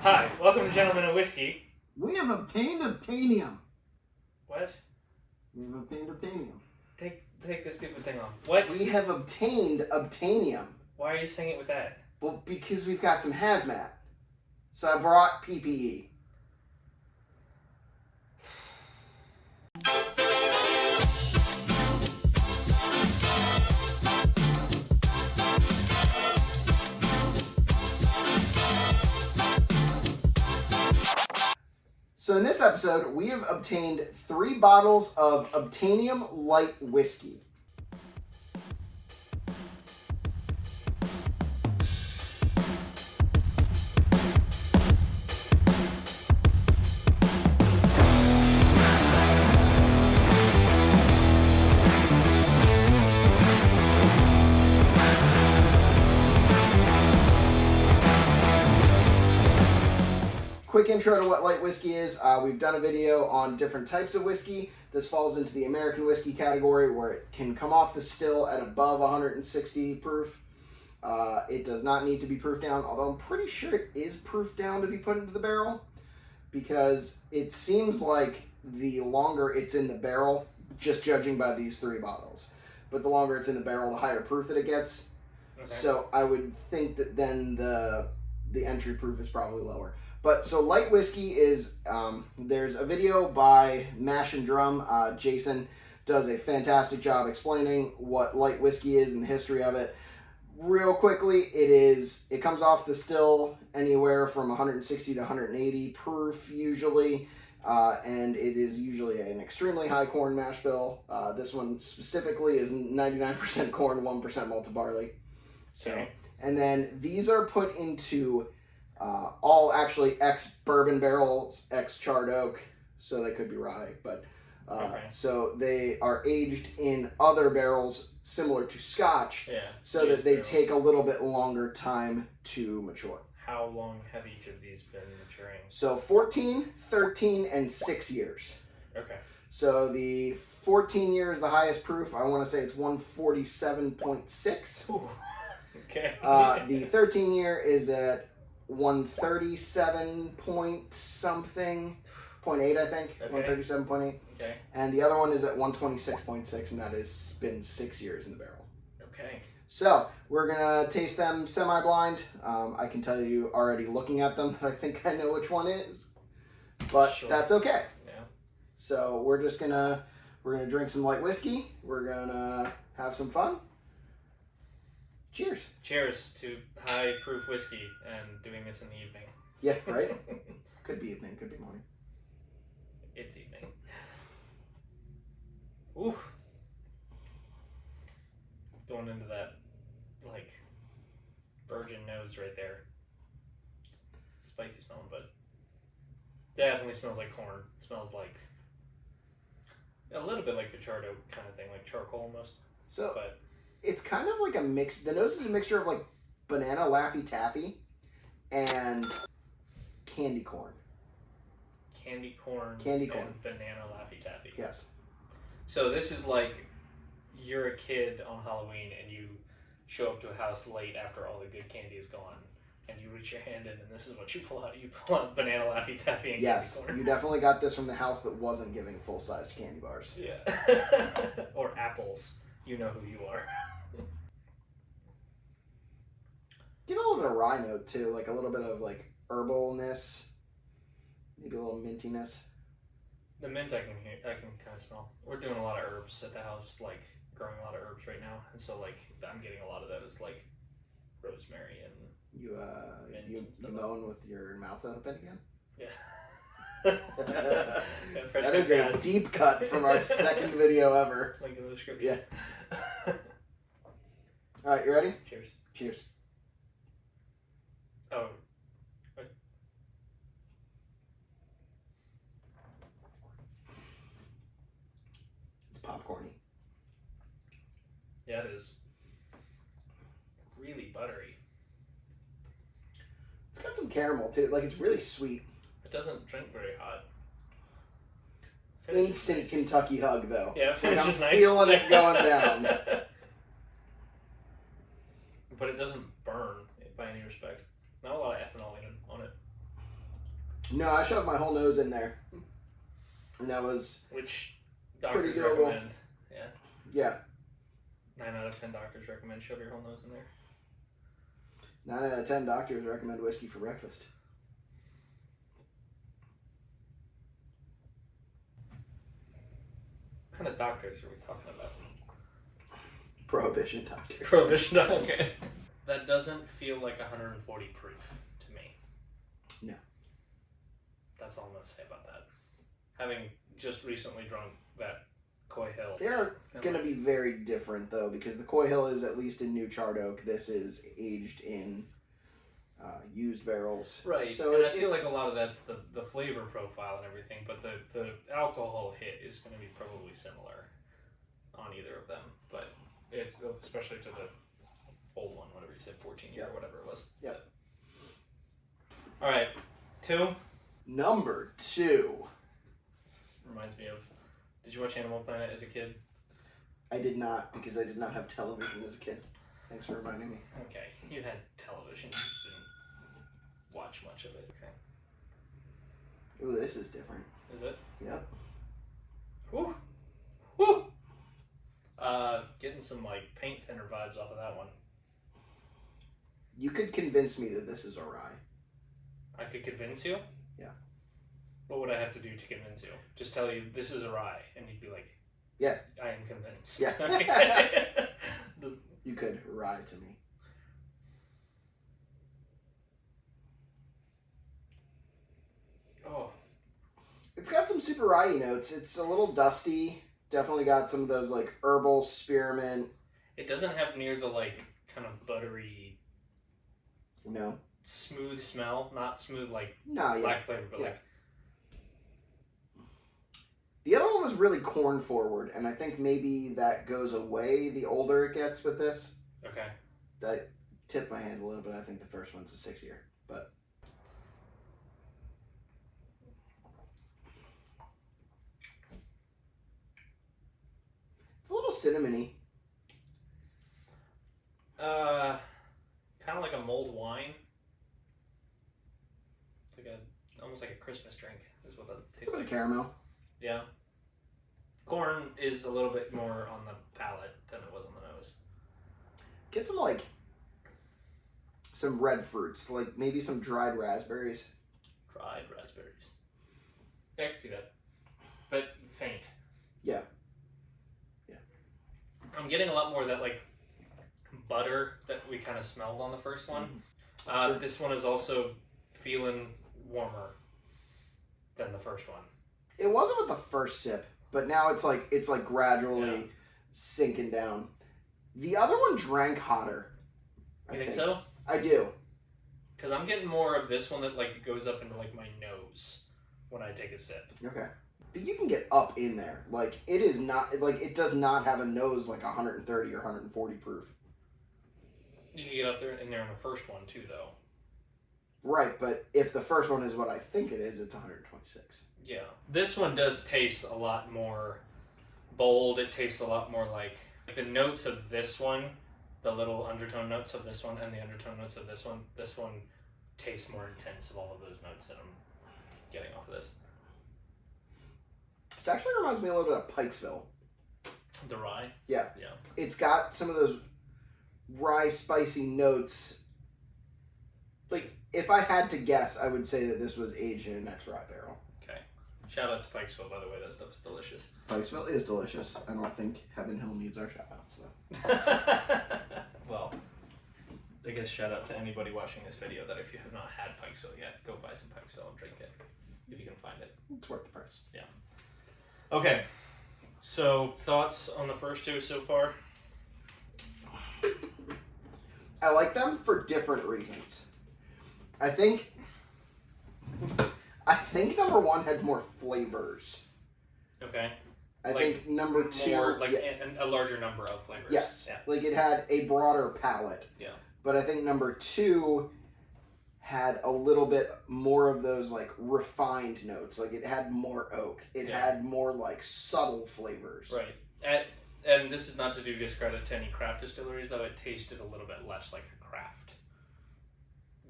Hi, welcome to Gentlemen of Whiskey. We have obtained Obtainium. What? We have obtained Obtainium. Take this stupid thing off. What? We have obtained Obtainium. Why are you saying it with that? Well, because we've got some hazmat. So I brought PPE. So in this episode, we have obtained 3 bottles of Obtainium Light Whiskey. Quick intro to what light whiskey is. We've done a video on different types of whiskey. This falls into the American whiskey category where it can come off the still at above 160 proof. It does not need to be proofed down, although I'm pretty sure it is proofed down to be put into the barrel, because it seems like the longer it's in the barrel, just judging by these 3 bottles, but the longer it's in the barrel, the higher proof that it gets. Okay. So I would think that then the entry proof is probably lower. But so light whiskey is, there's a video by Mash and Drum. Jason does a fantastic job explaining what light whiskey is and the history of it. Real quickly, it comes off the still anywhere from 160 to 180 proof usually, and it is usually an extremely high corn mash bill. This one specifically is 99% corn, 1% malted barley. So, okay. And then these are put into all actually ex-bourbon barrels, ex-charred oak, so they could be rye, but okay. So they are aged in other barrels similar to Scotch, so that they take a little bit longer time to mature. How long have each of these been maturing? So 14, 13, and 6 years. Okay. So the 14 years, the highest proof, I want to say it's 147.6. Ooh. Okay. The 13 year is at 137 point something, 0.8 I think, okay. 137.8. Okay. And the other one is at 126.6, and that has been 6 years in the barrel. Okay. So we're gonna taste them semi-blind. I can tell you already looking at them that I think I know which one is, but sure. That's okay. Yeah. So we're gonna drink some light whiskey. We're gonna have some fun. Cheers. Cheers to high proof whiskey and doing this in the evening. Yeah, right? Could be evening, could be morning. It's evening. Ooh. Going into that, like, virgin nose right there. It's spicy smelling, but definitely smells like corn. It smells like a little bit like the charred oak kind of thing, like charcoal almost. So, but it's kind of like a mix. The nose is a mixture of like banana Laffy Taffy and candy corn. Candy corn. Candy corn. And banana Laffy Taffy. Yes. So this is like you're a kid on Halloween and you show up to a house late after all the good candy is gone, and you reach your hand in, and this is what you pull out. You pull out banana Laffy Taffy and yes, candy corn. You definitely got this from the house that wasn't giving full-sized candy bars. Yeah. Or apples. You know who you are. Get a little bit of rye note too, like a little bit of like herbalness, maybe a little mintiness. The mint I can kind of smell. We're doing a lot of herbs at the house, like growing a lot of herbs right now, and so like I'm getting a lot of those, like rosemary and you moan with your mouth open again. Yeah. That is a deep cut from our second video ever. Link in the description. Yeah. All right, you ready? Cheers. Cheers. Oh. It's popcorny. Yeah, it is. Really buttery. It's got some caramel too. Like, it's really sweet. It doesn't drink very hot. Instant nice. Kentucky hug though. Yeah, like I'm nice. feeling it going down. But it doesn't burn by any respect. Not a lot of ethanol even on it. No, I shoved my whole nose in there. And that was Which pretty doctors doable. recommend. Yeah. Yeah. 9 out of 10 doctors recommend shove your whole nose in there. 9 out of 10 doctors recommend whiskey for breakfast. What kind of doctors are we talking about? Prohibition doctors. Prohibition doctors. Okay. That doesn't feel like 140 proof to me. No. That's all I'm going to say about that. Having just recently drunk that Coy Hill. They're going to be very different, though, because the Coy Hill is at least in new charred oak. This is aged in used barrels. Right. So and I feel like a lot of that's the flavor profile and everything, but the alcohol hit is going to be probably similar on either of them. But it's especially to the old one, whatever you said, 14 year or whatever it was. Yep. All right. 2. Number 2. This reminds me of, did you watch Animal Planet as a kid? I did not, because I did not have television as a kid. Thanks for reminding me. Okay. You had television, you just didn't watch much of it. Okay. Ooh, this is different. Is it? Yep. Woo! Woo! Getting some like paint thinner vibes off of that one. You could convince me that this is a rye. I could convince you? Yeah. What would I have to do to convince you? Just tell you this is a rye, and you'd be like, Yeah. I am convinced. Yeah. Okay. You could rye to me. Oh. It's got some super rye notes. It's a little dusty. Definitely got some of those like herbal spearmint. It doesn't have near the like kind of buttery, No. smooth smell. Not smooth like No, yeah. black flavor, but Yeah. like. The other one was really corn forward, and I think maybe that goes away the older it gets with this. Okay. That tipped my hand a little bit. I think the first one's a 6-year, but. It's a little cinnamony. Kind of like a mulled wine. Like almost like a Christmas drink is what that A tastes bit like. of caramel. Yeah. Corn is a little bit more on the palate than it was on the nose. Get some like some red fruits, like maybe some dried raspberries. Dried raspberries. Yeah, I can see that. But faint. Yeah. Yeah. I'm getting a lot more of that like butter that we kind of smelled on the first one. Sure. This one is also feeling warmer than the first one. It wasn't with the first sip, but now it's like gradually sinking down. The other one drank hotter. You think so? I do. Because I'm getting more of this one that like goes up into like my nose when I take a sip. Okay. But you can get up in there. Like it is not like it does not have a nose like 130 or 140 proof. You can get up there in there in the first one too, though. Right, but if the first one is what I think it is, it's 126. Yeah. This one does taste a lot more bold. It tastes a lot more like the notes of this one, the little undertone notes of this one, and the undertone notes of this one tastes more intense of all of those notes that I'm getting off of this. This actually reminds me a little bit of Pikesville. The rye? Yeah. Yeah. It's got some of those rye spicy notes. Like, if I had to guess, I would say that this was aged in an ex-rye barrel. Okay. Shout out to Pikesville, by the way. That stuff is delicious. Pikesville is delicious. I don't think Heaven Hill needs our shout-outs, though. Well, I guess shout out to anybody watching this video that if you have not had Pikesville yet, go buy some Pikesville and drink it. If you can find it. It's worth the price. Yeah. Okay. So, thoughts on the first two so far? I like them for different reasons. I think number one had more flavors. Okay. I Like, think number two... More, like, a larger number of flavors. Yes. Yeah. Like, it had a broader palette. Yeah. But I think number two had a little bit more of those, like, refined notes. Like, it had more oak. It had more, like, subtle flavors. Right. And this is not to do discredit to any craft distilleries, though it tasted a little bit less like a craft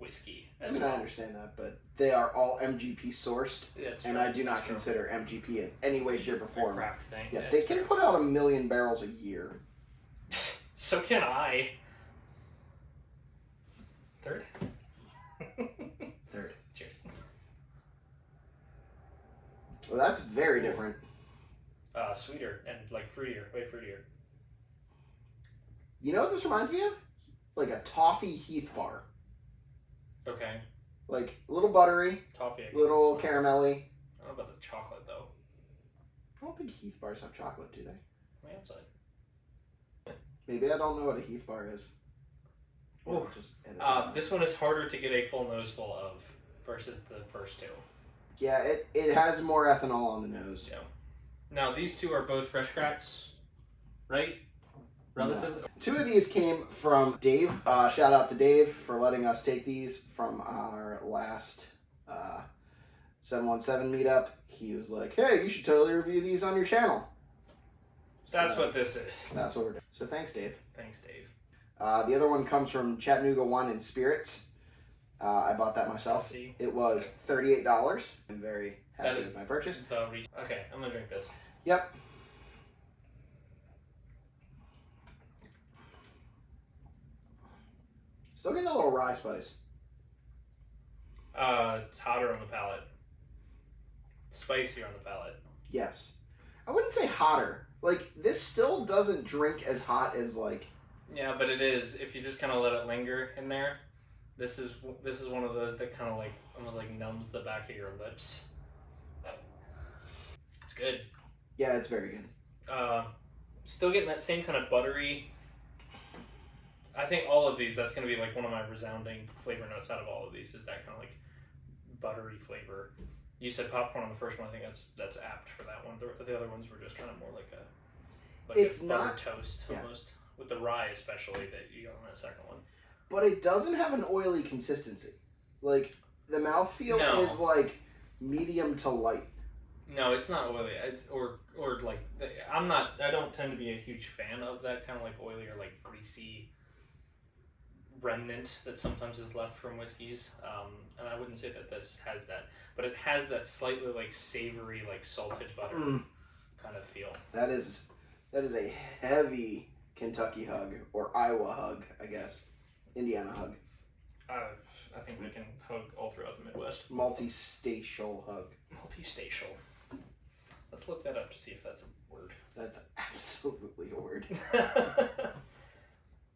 whiskey I as mean, well. I understand that, but they are all MGP sourced, and I do not consider MGP in any way, shape, or form. A craft thing. Yeah, they can put out 1 million barrels a year. So can I. Third? Third. Cheers. Well, that's very different. Sweeter and like fruitier, way fruitier. You know what this reminds me of? Like a toffee Heath bar. Okay. Like a little buttery, Toffee. little caramelly. I don't know about the chocolate though. I don't think Heath bars have chocolate, do they? On the outside. Maybe I don't know what a Heath bar is. Ooh. Just edit that out. This one is harder to get a full nose full of versus the first two. Yeah, it has more ethanol on the nose. Yeah. Now these two are both fresh cracks, right? Relatively. No. 2 of these came from Dave. Shout out to Dave for letting us take these from our last 717 meetup. He was like, hey, you should totally review these on your channel. So that's what this is. That's what we're doing. So thanks, Dave. Thanks, Dave. The other one comes from Chattanooga Wine and Spirits. I bought that myself. It was $38. I'm very happy with my purchase. Okay, I'm gonna drink this. Yep. Still getting a little rye spice. It's hotter on the palate. Spicier on the palate. Yes. I wouldn't say hotter. Like, this still doesn't drink as hot as, like... Yeah, but it is. If you just kind of let it linger in there, this is one of those that kind of like almost like numbs the back of your lips. It's good. Yeah, it's very good. Still getting that same kind of buttery... I think all of these, that's going to be like one of my resounding flavor notes out of all of these, is that kind of like buttery flavor. You said popcorn on the first one. I think that's apt for that one. The other ones were just kind of more like it's a not buttered toast almost, with the rye especially that you got on that second one. But it doesn't have an oily consistency. Like, the mouthfeel is like medium to light. No, it's not oily. I don't tend to be a huge fan of that kind of like oily or like greasy remnant that sometimes is left from whiskeys, and I wouldn't say that this has that, but it has that slightly like savory, like salted butter kind of feel. That is a heavy Kentucky hug, or Iowa hug, I guess. Indiana hug. I think we can hug all throughout the Midwest. Multi-stacial hug. Multi-stacial. Let's look that up to see if that's a word. That's absolutely a word.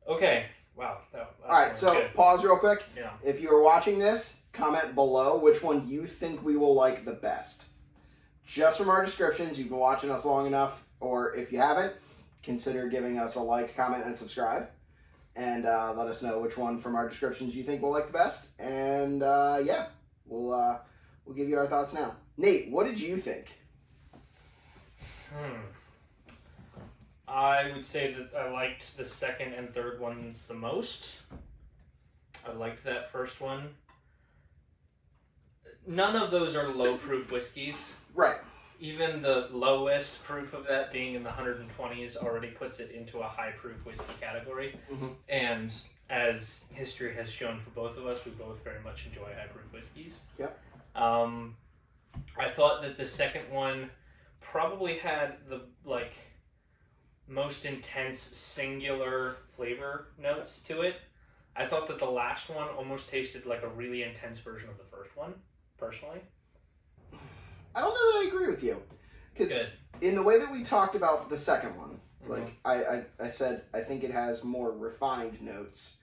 Okay. Wow. Alright, so good. Pause real quick. Yeah. If you are watching this, comment below which one you think we will like the best. Just from our descriptions, you've been watching us long enough, or if you haven't, consider giving us a like, comment, and subscribe. And let us know which one from our descriptions you think we'll like the best. And yeah, we'll give you our thoughts now. Nate, what did you think? I would say that I liked the second and third ones the most. I liked that first one. None of those are low proof whiskeys. Right. Even the lowest proof of that being in the 120s already puts it into a high proof whiskey category. Mm-hmm. And as history has shown for both of us, we both very much enjoy high proof whiskeys. Yep. I thought that the second one probably had the most intense singular flavor notes to it. I thought that the last one almost tasted like a really intense version of the first one, personally. I don't know that I agree with you. Because in the way that we talked about the second one, like I said, I think it has more refined notes.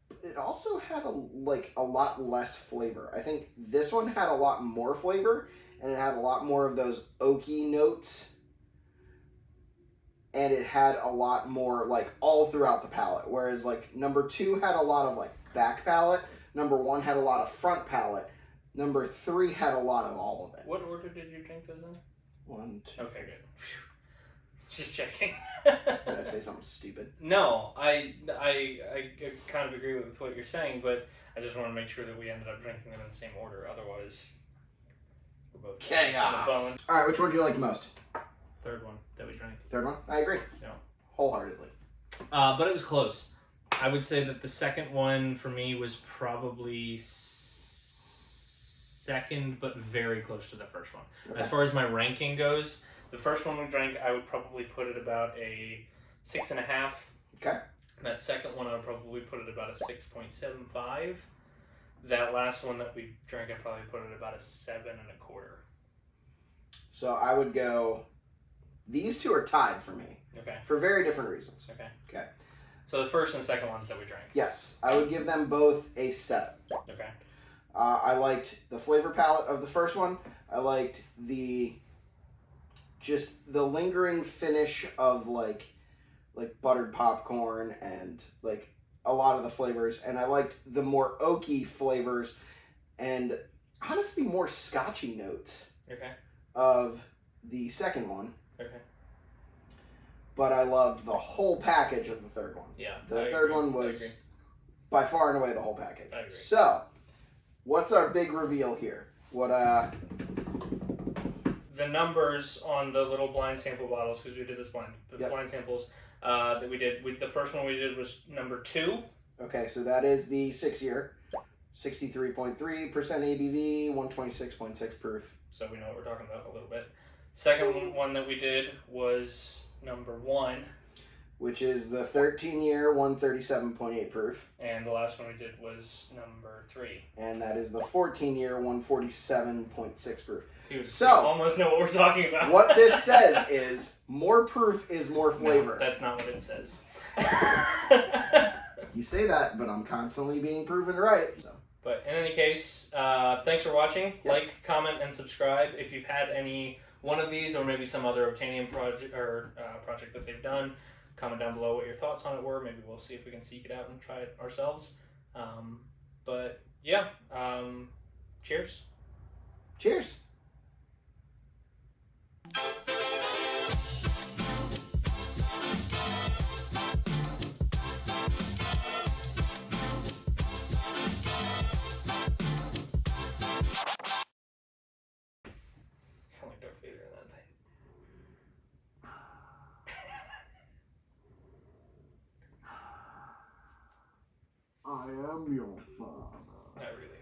But it also had a lot less flavor. I think this one had a lot more flavor, and it had a lot more of those oaky notes. And it had a lot more, like, all throughout the palate. Whereas, like, number 2 had a lot of, like, back palate. Number 1 had a lot of front palate. Number 3 had a lot of all of it. What order did you drink those in? 1, 2. Okay, good. Just checking. Did I say something stupid? No, I kind of agree with what you're saying, but I just want to make sure that we ended up drinking them in the same order. Otherwise, we're both chaos. All right, which one do you like the most? Third one that we drank. Third one? I agree. Yeah. Wholeheartedly. But it was close. I would say that the second one for me was probably second, but very close to the first one. Okay. As far as my ranking goes, the first one we drank, I would probably put it about a 6.5. Okay. That second one, I would probably put it about a 6.75. That last one that we drank, I'd probably put it about a 7.25. So I would go. These two are tied for me. Okay. For very different reasons. Okay. Okay. So the first and second ones that we drank. Yes, I would give them both a 7. Okay. I liked the flavor palette of the first one. I liked the lingering finish of like buttered popcorn and like a lot of the flavors, and I liked the more oaky flavors and honestly more scotchy notes. Okay. Of the second one. Okay. But I loved the whole package of the third one. Yeah. The third one was by far and away the whole package. I agree. So, what's our big reveal here? What the numbers on the little blind sample bottles, because we did this blind samples that we did. The first one we did was number 2. Okay, so that is the 6-year, 63.3% ABV, 126.6 proof. So we know what we're talking about a little bit. Second one that we did was number 1. Which is the 13-year, 137.8 proof. And the last one we did was number 3. And that is the 14-year, 147.6 proof. Dude, so, you almost know what we're talking about. What this says is more proof is more flavor. No, that's not what it says. You say that, but I'm constantly being proven right. So. But in any case, thanks for watching. Yep. Like, comment, and subscribe. If you've had any one of these or maybe some other Obtainium project that they've done, comment down below what your thoughts on it were. Maybe we'll see if we can seek it out and try it ourselves. But yeah, cheers. Cheers. Sound like Darth Vader in that thing. I am your father. Not really.